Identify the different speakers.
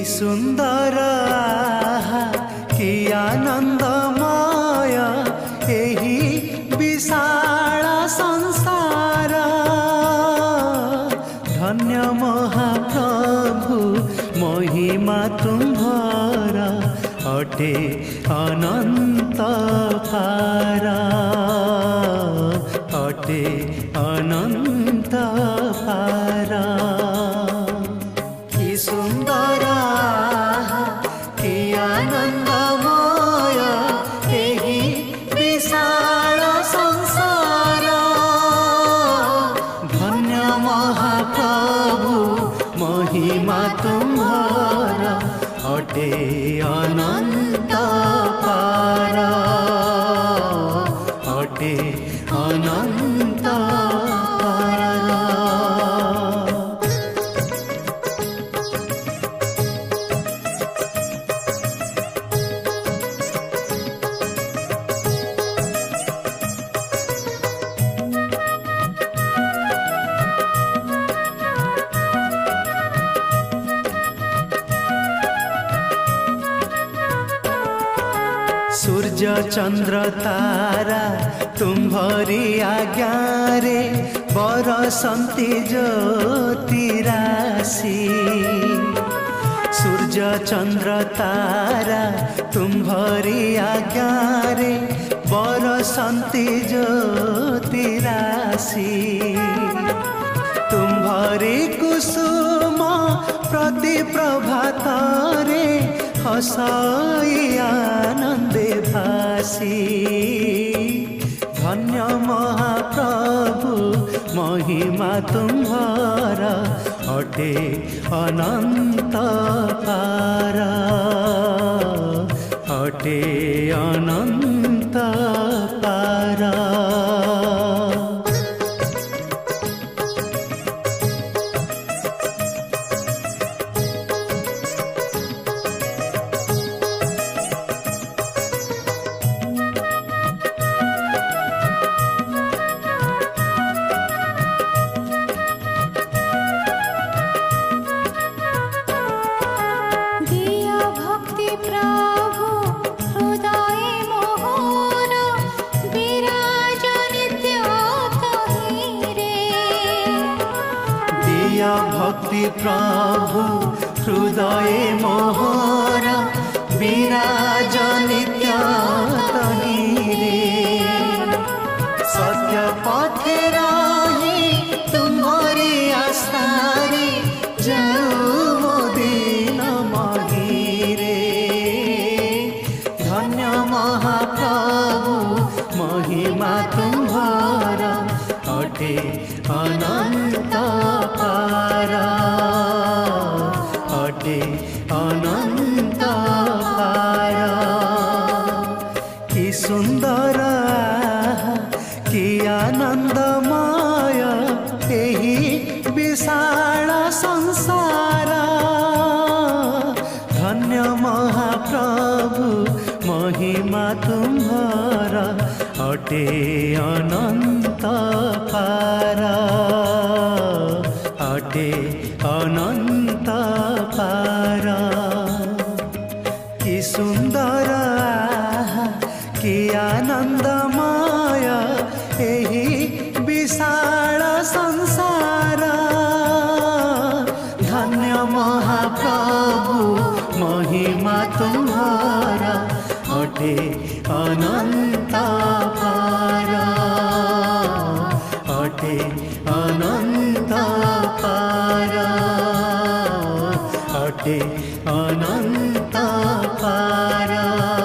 Speaker 1: सुंदर कि आनंदमय एही विशाल संसार। धन्य महाप्रभु महिमा तुम्हार अटे अनंत पार, अटे अनंत पार। कि सुंदर कि आनंदमय एही विशाल संसार। धन्य महाप्रभु महिमा तुम्हार अटे अनंत पार, अटे अनंत पार। सूर्य चंद्र तारा तुम्हारी आज्ञा रे बरसंती ज्योति राशि। सूर्य चंद्र तारा तुम्हारी आज्ञा रे बरसंती ज्योति राशि। तुम्हारी कुसुम प्रति प्रभात रे हसाई आनंदे भासी। धन्य महाप्रभु महिमा तुम्हार अटे अनंत पार, अटे अनंत पार। भक्ति प्रभु हृदय मोहर विराज नित्य तहिरे। सत्य पथे रही तुम्हारी आस्था जाऊ मो दिन महिरे। धन्य महाप्रभु महिमा तुम्हार अटे अनंत पार, अटे अनंत पार। कि सुंदर कि आनंदमय एही विशाल संसार। धन्य महाप्रभु महिमा तुम्हार अटे अनंत पार, अटे अनंत पार। कि सुंदर कि आनंदमय एही विशाल संसार। धन्य महाप्रभु महिमा तुम्हार अटे अनंत पार, अटे अनंत पार, अटे अनंत पार।